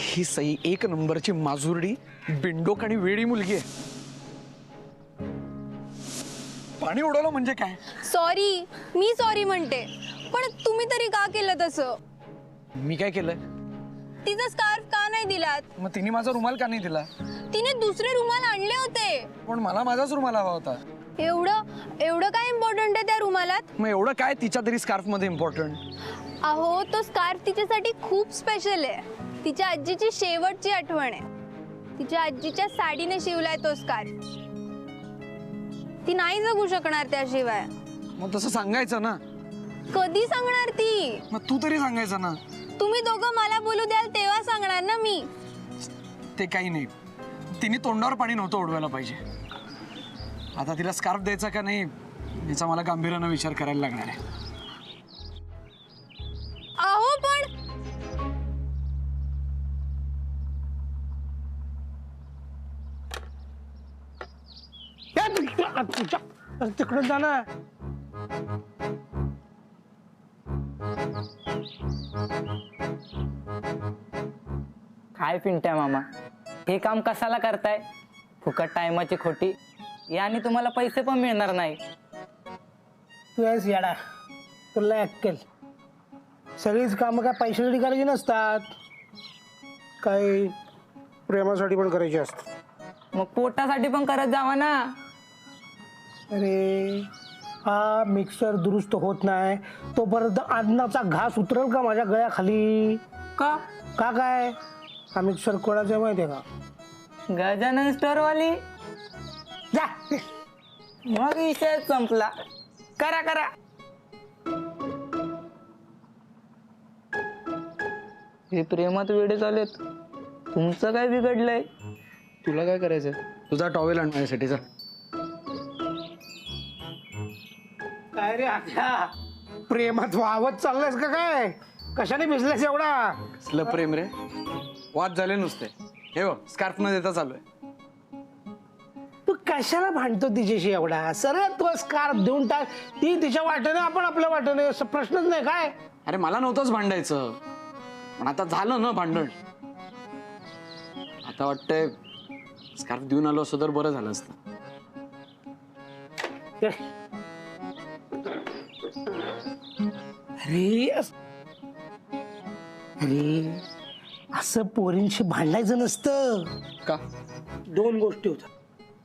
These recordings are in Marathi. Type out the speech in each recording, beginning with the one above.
ही सई एक नंबरची माजुरडी बिंडोक आणि वेडी मुलगी आहे. पाणी उडवलं म्हणजे काय? सॉरी, मी सॉरी म्हणते, पण तुम्ही तरी का केलं तसं? मी काय केलंय? तिचा स्कार्फ का नाही दिलात? मग तिने माझा रुमाल का नाही दिला? तिने दुसरे रुमाल आणले होते. पण मला माझाच रुमाल हवा होता. एवढं काय इम्पॉर्टंट आहे त्या रुमालात? मग एवढं काय तिच्या तरी स्कार्फ मध्ये इम्पॉर्टंट? अहो, तो स्कार्फ तिच्यासाठी खूप स्पेशल आहे. तिच्या आजीची शेवटची आठवण आहे. तिच्या आजीच्या साडीने शिवलाय तो स्कार्फ. ती नाही जगू शकणार त्याशिवाय. मग तसं सांगायचं ना. कधी सांगणार ती? मग तू तरी सांगायचं ना. तुम्ही दोघं मला बोलू द्याल तेव्हा सांगणार ना मी. ते काही नाही, तिने तोंडावर पाणी नव्हतं उडवायला पाहिजे. आता तिला स्कार्फ द्यायचा का नाही याचा मला गांभीर्यानं विचार करायला लागणार आहे. अहो पण तिकडून जा ना. काय पिंट्या मामा, हे काम कशाला करताय? फुकट टायमाची खोटी, याने तुम्हाला पैसे पण मिळणार नाही. तू आहेस याडा, तुला अक्कल. सगळीच कामं काय पैशासाठी करायची नसतात, काही प्रेमासाठी पण करायची असतात. मग पोटासाठी पण करत जावा ना. अरे हा मिक्सर दुरुस्त होत नाही तोपर्यंत अन्नाचा घास उतरेल का माझ्या गळ्याखाली? का? का काय? हा मिक्सर कोणाचा आहे माहिती आहे का? गजानन स्टोर वाली. जा. मग विषय संपला. करा करा. हे प्रेमात वेडे झालेत. तुमचं काय बिघडलंय? तुला काय करायचंय? तुझा टॉवेल आण माझ्यासाठी. चल. काय रे आख्या, प्रेमात वावत चाललायस का काय? कशाने भिजलायस एवढा? कसलं प्रेम रे, वाद झाले नुसते. हे बघ स्कार्फ न देता चालू आहे. तू कशाला भांडतो तिच्याशी एवढा? सरळ तो स्कार्फ देऊन टाक. ती तिच्या वाटेने, आपण आपल्या वाटेने, असं प्रश्नच नाही काय? अरे मला नव्हतंच भांडायचं, पण आता झालं ना भांडण. आता वाटतंय स्कार्फ देऊन आलो असं तर बरं झालं असतं. अरे असं पोरींशी भांडायचं नसतं. का? दोन गोष्टी होतात.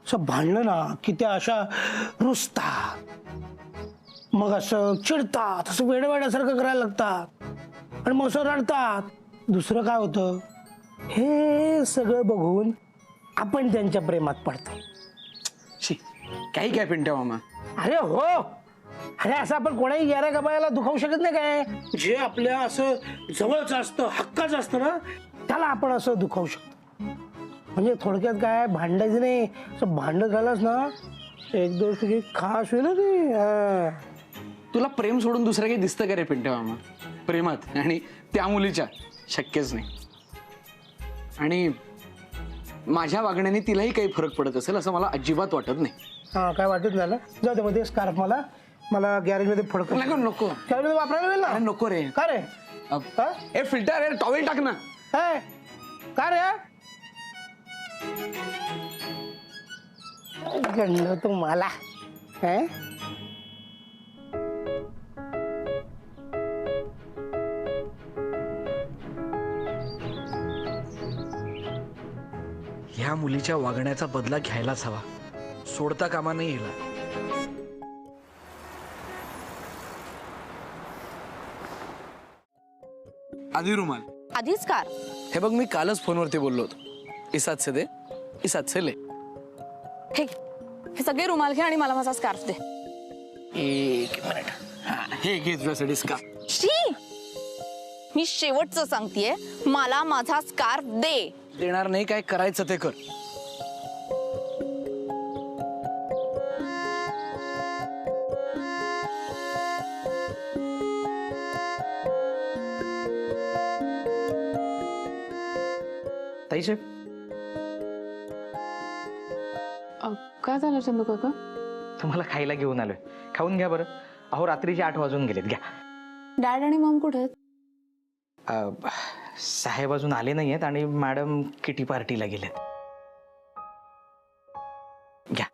असं भांडलं ना की त्या अशा रुसतात, मग असं चिडतात, असं वेड्यासारखं करायला लागतात, आणि मग असं रडतात. दुसरं काय होतं, हे सगळं बघून आपण त्यांच्या प्रेमात पडतो. शी, काही काय पिंट्या मामा. अरे हो, अरे असं आपण कोणाही गेल्या गबाळाला दुखावू शकत नाही काय? जे आपल्या असं जवळचं असतं, हक्काचं असतं ना, त्याला आपण असं दुखावू शकतो. म्हणजे थोडक्यात काय, भांडायचं नाही. असं भांडत झालंच ना, एक दिवस तुझी खास होईल ना ती. तुला प्रेम सोडून दुसरं काही दिसतं का रे पिंट्या मामा? प्रेमात आणि त्या मुलीच्या शक्यच नाही. आणि माझ्या वागण्याने तिलाही काही फरक पडत असेल असं मला अजिबात वाटत नाही. हा, काय वाटत नाही ना? जाऊ दे, मध्ये स्कार्फ मला गॅरेजमध्ये फडक नको नको, गॅरेजमध्ये वापरायला मिळेल अरे ना? नको रे. का रे? ए फिल्टर, अरे टॉवेल टाक ना. हे, का रे? गंड तुम्हाला. ह्या मुलीच्या वागण्याचा बदला घ्यायलाच हवा, सोडता कामा नाही हिला. आधी रुमाल, आधीच स्कार्फ. हे बघ मी कालच फोनवरती बोललो होतो. इसात से दे, इसात से ले. हे सगळे रुमाल घे आणि मला माझा स्कार्फ दे. एक मिनिट. हे घे तुझ्यासाठी स्कार्फ. शी, मी शेवटचं सांगतेय, मला माझा स्कार्फ दे. देणार नाही, काय करायचं ते कर. ताईसाहेब, काय झालं चंदू काका? तुम्हाला खायला घेऊन आलोय, खाऊन घ्या बरं. अहो रात्रीचे 8 वाजून गेलेत, घ्या. डॅड आणि मॉम कुठे आहेत? साहेब अजून आले नाही आहेत आणि मॅडम किटी पार्टीला गेल्यात. घ्या.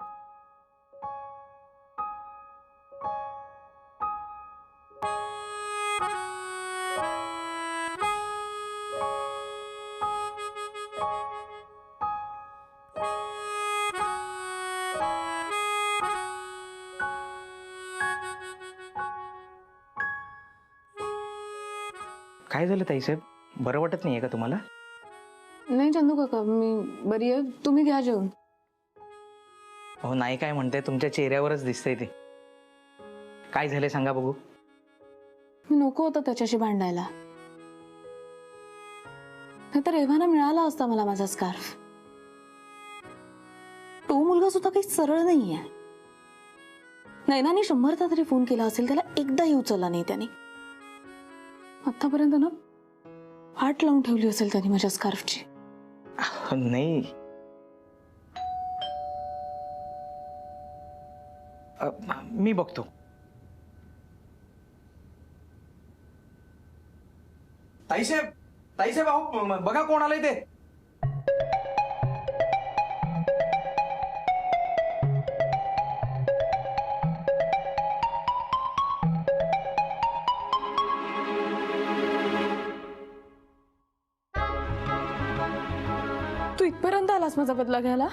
काय झालं ताईसाहेब, बरं वाटत नाहीये का तुम्हाला? नाही चंदू काका, मी बरी आहे. तुम्ही घ्या जेवून. हो नाही काय म्हणते, तुमच्या चेहऱ्यावरच दिसतंय ते. काय झालंय सांगा बघू. मी नको होतं त्याच्याशी भांडायला, नाहीतर एव्हाना मिळाला असता मला माझा स्कार्फ. तो मुलगा सुद्धा काही सरळ नाहीये. नैनाने 100दा तरी फोन केला असेल, त्याला एकदाही उचलला नाही त्याने. आतापर्यंत ना वाट लावून ठेवली असेल त्यांनी माझ्या स्कार्फची. नाही मी बघतो. ताईसाहेब, ताईसाहेब अहो बघा कोण आलंय ते. तू इथपर्यंत आलास माझा बदला घ्यायला?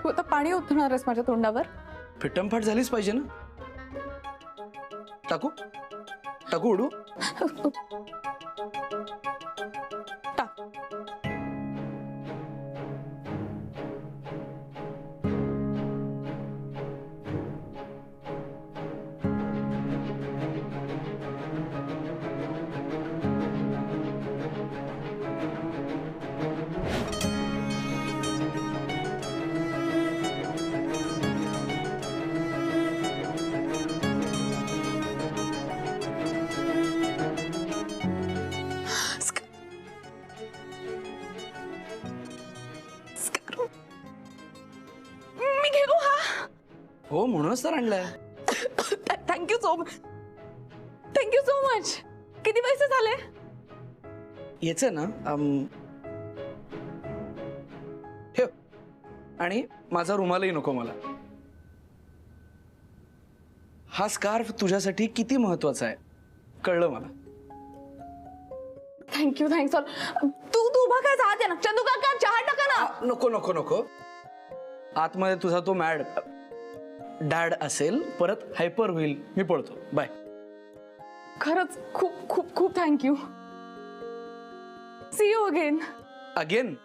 तू आता पाणी ओतणार आहेस माझ्या तोंडावर? फिटमफाट झालीच पाहिजे ना. टाकू टाकू उडू. टाक. मी घेऊ हा. हो म्हणूनच तर आणलाय. Thank you so much. Thank you so much. किती पैसे झाले? याच ना ठेव. आणि माझा रुमालही नको मला. हा स्कार्फ तुझ्यासाठी किती महत्वाचा आहे कळलं मला. थँक्यू. थँक्स. तू तू उभा काय जात आहे ना. चंदू काका चहा टाका ना. नको नको नको. आतमध्ये तुझा तो डॅड असेल, परत हायपर होईल. मी पळतो. बाय. खरंच खूप खूप खूप thank you. See you again. Again.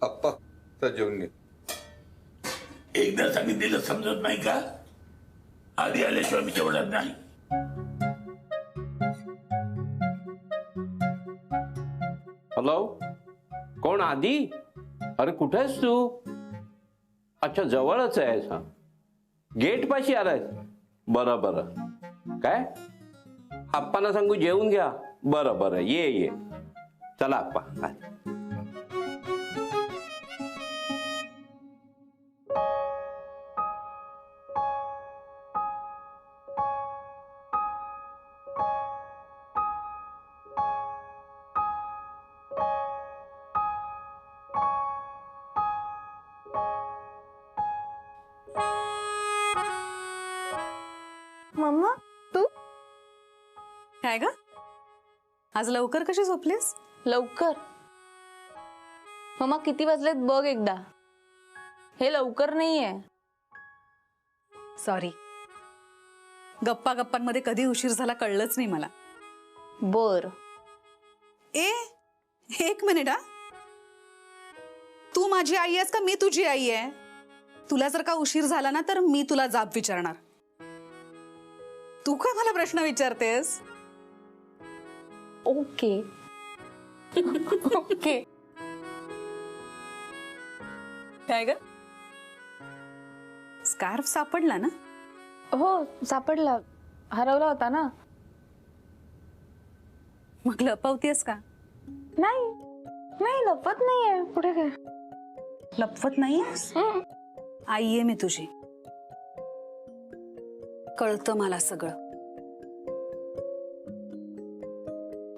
अप्पा तर जेवून घे. एकदा सांगितलेलं समजत नाही का? आधी आल्याशिवाय मी जेवणार नाही. हॅलो, कोण आधी? अरे कुठे आहेस तू? अच्छा जवळच आहेस. हा गेट पाशी आलाय. बरं बरं. काय आप्पांना सांगू जेवून घ्या. बरं बरं ये ये. चला आप्पा. मम्मा तू काय ग? आज लवकर कशी झोपलीस? लवकर? मम्मा किती वाजलेत बघ एकदा. हे लवकर नाहीये. सॉरी, गप्पा गप्पांमध्ये कधी उशीर झाला कळलंच नाही मला. बर. एक मिनिट. हा, तू माझी आई आहेस का मी तुझी आई आहे? तुला जर का उशीर झाला ना तर मी तुला जाब विचारणार. तू काय मला प्रश्न विचारतेस? ओके. ओके. काय ग? स्कार्फ सापडला ना? हो सापडला, हरवला होता ना. मग लपवतेस का? नाही नाही लपत नाहीये, कुठे काय. लपवत नाहीयेस? आई आहे मी तुझी, कळतं मला सगळं.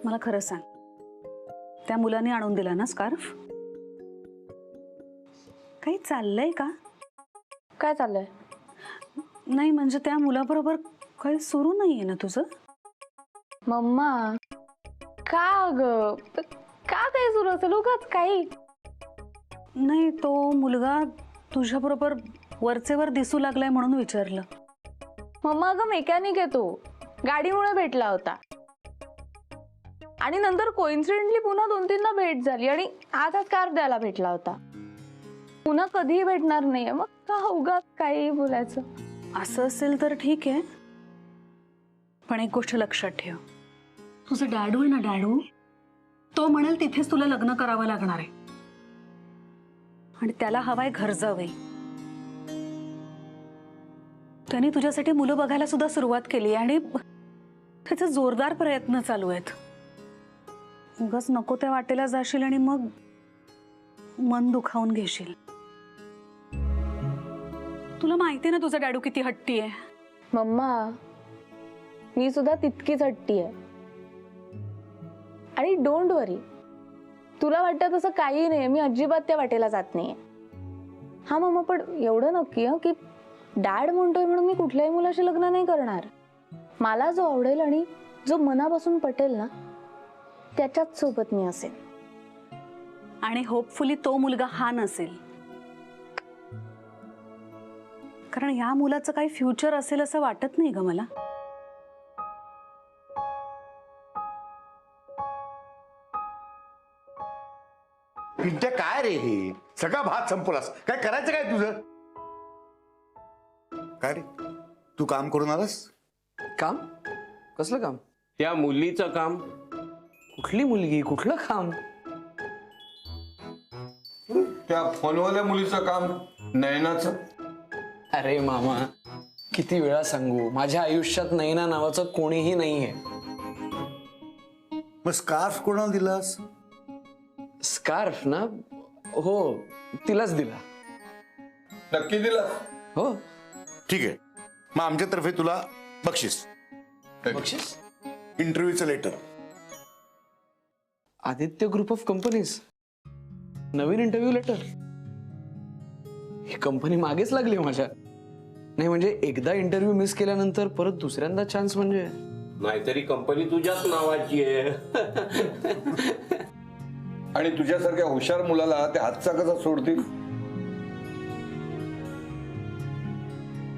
मला खरं सांग, त्या मुलाने आणून दिला ना स्कार्फ? काही चाललंय का? काय चाललंय? नाही म्हणजे त्या मुलाबरोबर काही सुरू नाहीये ना तुझं? मम्मा का ग, का काही सुरू असेल उगाच काही. नाही, तो मुलगा तुझ्या बरोबर वरचेवर दिसू लागलाय म्हणून विचारलं. मम्मा अगं मेकॅनिक आहे तो, गाडीमुळे भेटला होता आणि नंतर कोइन्सिडेंटली पुन्हा 2-3दा भेट झाली आणि आज हा स्कार्फ द्यायला भेटला होता. पुन्हा कधीही भेटणार नाहीये, मग का उगाच काही बोलायचं. असं असेल तर ठीक आहे, पण एक गोष्ट लक्षात ठेव, तुझं डॅडू आहे ना डॅडू, तो म्हणेल तिथेच तुला लग्न करावं लागणार आहे आणि त्याला हवाय घर जावई. त्याने तुझ्यासाठी मुलं बघायला सुद्धा सुरुवात केली आणि त्याचे जोरदार प्रयत्न चालू आहेत. उगाच नको त्या वाटेला जाशील आणि मग मन दुखावून घेशील. तुला माहितीये ना तुझा डॅडू किती हट्टी आहे. मम्मा मी सुद्धा तितकीच हट्टी आहे आणि डोंट वरी, तुला वाटतं तसं काही नाही, मी अजिबात त्या वाटेला जात नाहीये. हा मम्मा पण एवढं नक्की की डॅड म्हणतोय म्हणून मी कुठल्याही मुलाशी लग्न नाही करणार. मला जो आवडेल आणि जो मनापासून पटेल ना त्याच्याच सोबत मी असेल. आणि होपफुली तो मुलगा हा नसेल, कारण या मुलाचं काही फ्युचर असेल असं वाटत नाही ग मला. पिंट्या काय रे हे सगळा भात संपवलास, काय करायचं काय तुझं? काय रे तू काम करून आलास? काम? कसलं काम? त्या मुलीचं काम. कुठली मुलगी, कुठलं काम? त्या फोनवाल्या मुलीचं काम, नयनाचं. अरे मामा किती वेळा सांगू, माझ्या आयुष्यात नैना नावाचं कोणीही नाहीये. मग स्कार्फ कोणाला दिलास? स्कार्फ ना, हो तिलाच दिला. नक्की दिला? हो. ठीक आहे, मग आमच्यातर्फे तुला बक्षीस. बक्षीस? इंटरव्ह्यूचं letter. Aditya group of companies, नवीन इंटरव्ह्यू लेटर. ही कंपनी मागेच लागली माझ्या. नाही म्हणजे एकदा इंटरव्ह्यू मिस केल्यानंतर परत दुसऱ्यांदा चान्स म्हणजे. नाहीतरी कंपनी तुझ्याच नावाची आहे. आणि तुझ्यासारख्या हुशार मुलाला ते हातचा कसा सोडतील?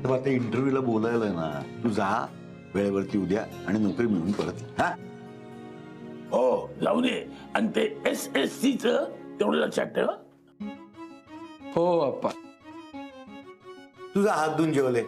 आता इंटरव्ह्यूला बोलायला ना, तू जा वेळेवरती उद्या आणि नोकरी मिळून परत ये. हा हो जाऊ दे. आणि ते SSC च तेवढं लक्षात ठेव. हो अप्पा. तुझा हात धुवून जेवले.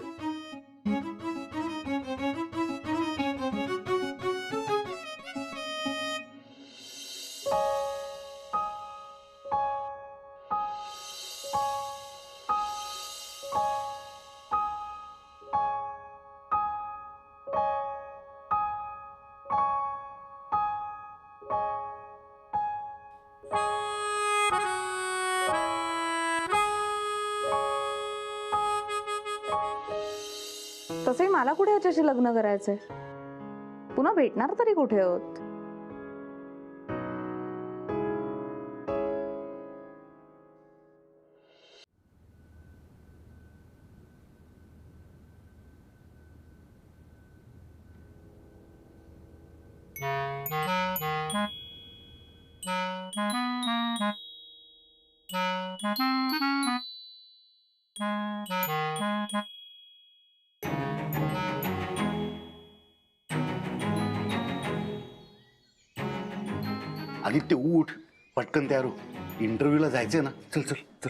तसंही मला कुठे याच्याशी लग्न करायचंय, पुन्हा भेटणार तरी कुठे आहोत. आदित्य उठ, पटकन तयार हो, इंटरव्ह्यूला जायचंय ना. चल चल चल.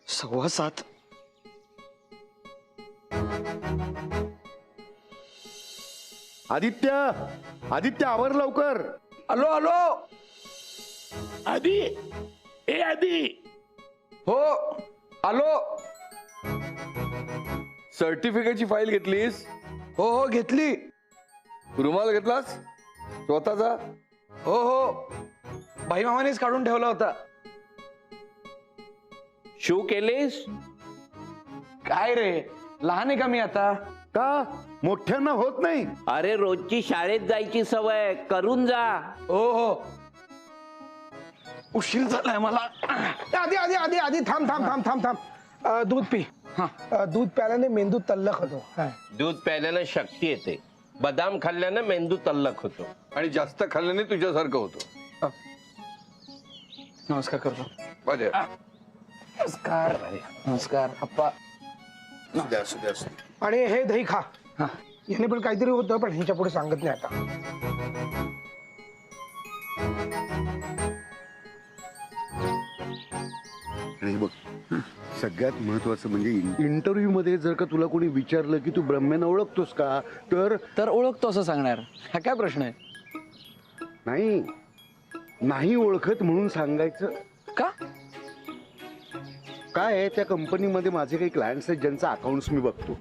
सव्वा सात. आदित्य, आदित्य आवर लवकर. आलो आलो. आधी ए आधी हो आलो. सर्टिफिकेटची फाईल घेतलीस? हो हो घेतली. रुमाल घेतलास स्वतःचा? हो हो भाई मामानेच काढून ठेवला होता. शू केलीस? काय रे लहान आहे का मी आता? का मोठ्यांना होत नाही? अरे रोजची शाळेत जायची सवय करून जा. हो हो उशीर झालाय मला. आधी आधी आधी आधी थांब थांब थांब थांब थांब दूध पी. दूध प्यायल्याने मेंदू तल्लख होतो. दूध प्यायल्यानं शक्ती येते, बदाम खाल्ल्यानं मेंदू तल्लख होतो. आणि जास्त खाल्ल्याने तुझ्यासारखं होतं. नमस्कार करतो. बरे नमस्कार. नमस्कार अप्पा. आणि हे दही खा. याने पण काहीतरी होतं पण ह्याच्या पुढे सांगत नाही आता. आणि बघ सगळ्यात महत्वाचं म्हणजे इंटरव्ह्यू मध्ये जर का तुला कोणी विचारलं की तू ब्रह्मेंना ओळखतोस का, तर ओळखतो असं सांगणार. हा काय प्रश्न आहे? नाही नाही ओळखत म्हणून सांगायचं. का? काय आहे, त्या कंपनीमध्ये माझे काही क्लायंट्स आहेत ज्यांचा अकाउंट्स मी बघतो.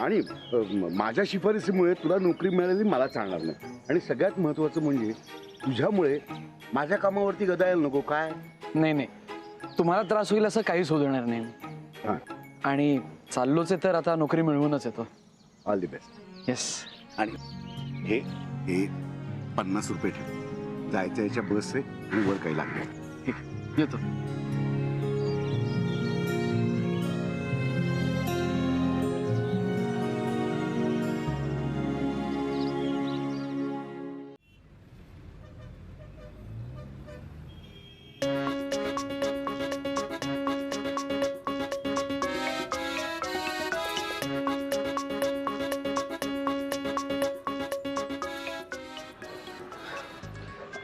आणि माझ्या शिफारसीमुळे तुला नोकरी मिळालेली मला चालणार नाही. आणि सगळ्यात महत्वाचं म्हणजे तुझ्यामुळे माझ्या कामावरती गदा यायला नको. काय नाही नाही तुम्हाला त्रास होईल असं काहीच होऊ देणार नाही. हां आणि चाललोच आहे तर आता नोकरी मिळवूनच येतो. All the best. येस. आणि हे हे 50 रुपये ठेव. जायचं याच्या बस आहे आणि वर काही लागले. येतो.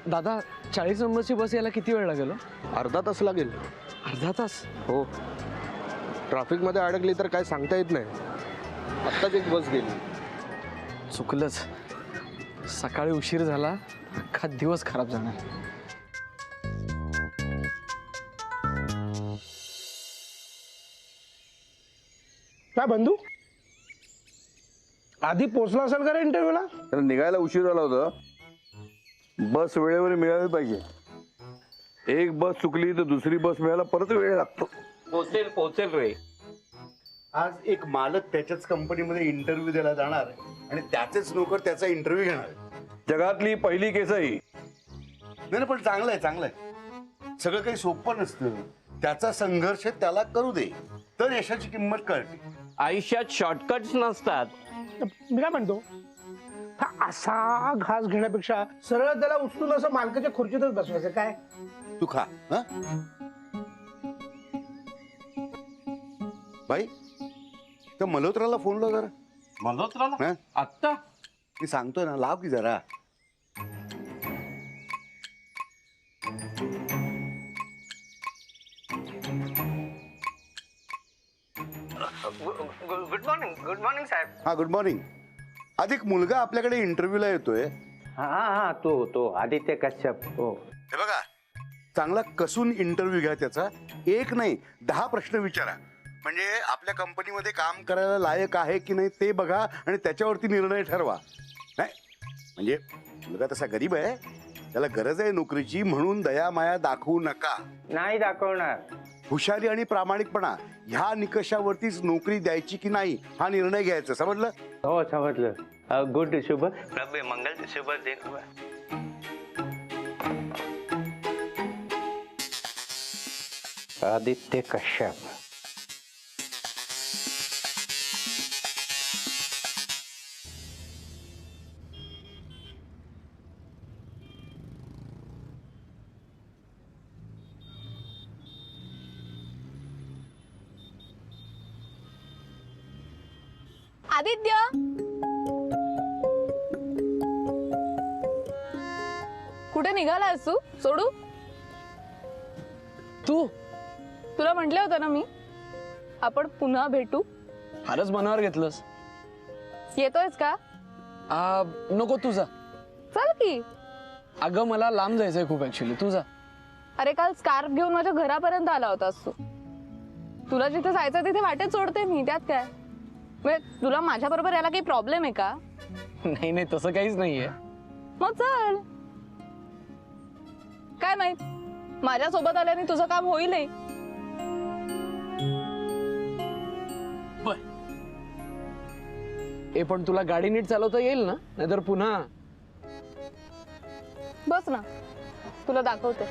दादा 40 नंबरची बस यायला किती वेळ लागेल? अर्धा तास लागेल. अर्धा तास? हो, ट्रॅफिकमध्ये अडकली तर काय सांगता येत नाही. आत्ताच एक बस गेली. चुकलंच. सकाळी उशीर झाला, अख्खा दिवस खराब जाणार. काय बंधू आधी पोहोचला असेल का रे इंटरव्ह्यूला? त्याला निघायला उशीर झाला होता. बस वेळेवर मिळाली पाहिजे. एक बस चुकली तर दुसरी बस मिळायला परत वेळ लागतो. पोचेल रे. आज एक मालक त्याच्याच कंपनीमध्ये इंटरव्ह्यू द्यायला जाणार आणि त्याचेच नोकर त्याचा इंटरव्ह्यू घेणार. जगातली पहिली केस आहे. नाही पण चांगलं आहे चांगलं आहे. सगळं काही सोपं नसतं. त्याचा संघर्ष त्याला करू दे तर यशाची किंमत कळते. आयुष्यात शॉर्टकट्स नसतात. मी काय म्हणतो, हा असा घास घेण्यापेक्षा सरळ त्याला उचलून असं मालकाच्या खुर्चीतच बसवायचं. काय तू खा. बाई तर मल्होत्राला फोन लाव जरा. मल्होत्राला आत्ता? मी सांगतोय ना, लाव की जरा. गुड मॉर्निंग साहेब. हा गुड मॉर्निंग. अधिक मुलगा आपल्याकडे इंटरव्ह्यूला येतोय. हा तो आदित्य कश्यप. हो. हे बघा, चांगला कसून इंटरव्ह्यू घ्या त्याचा. एक नाही 10 प्रश्न विचारा. म्हणजे आपल्या कंपनीमध्ये काम करायला लायक आहे की नाही ते बघा आणि त्याच्यावरती निर्णय ठरवा. नाही म्हणजे मुलगा तसा गरीब आहे, त्याला गरज आहे नोकरीची, म्हणून दया माया दाखवू नका. नाही दाखवणार. हुशारी आणि प्रामाणिकपणा ह्या निकषावरतीच नोकरी द्यायची की नाही हा निर्णय घ्यायचा. समजलं? हो समजलं. गुड शुभ प्रभे मंगल शुभ दिन. आदित्य कश्यप. आदित्य, कुठे निघालास तू? सोडू? तू तुला म्हटलं होतं ना मी, आपण पुन्हा भेटू. फारच मनावर घेतलंस. येतोयस का? नको तुझा. चल की. अगं मला लांब जायचंय खूप ऍक्च्युली, तू जा. अरे काल स्कार्फ घेऊन माझ्या घरापर्यंत आला होतास तू. तुला जिथे जायचं तिथे वाटेत सोडते मी, त्यात काय. म्हणजे तुला माझ्या बरोबर याला काही प्रॉब्लेम आहे का? नाही नाही तसं काहीच नाहीये. मग चल. काय माहित, माझ्या सोबत आल्याने तुझं काम होईलही. ए पण तुला गाडी नीट चालवता येईल ना, नाहीतर पुन्हा. बस ना, तुला दाखवते.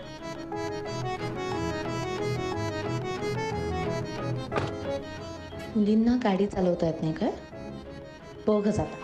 मुलींना गाडी चालवता येत नाही काय? बघच आता.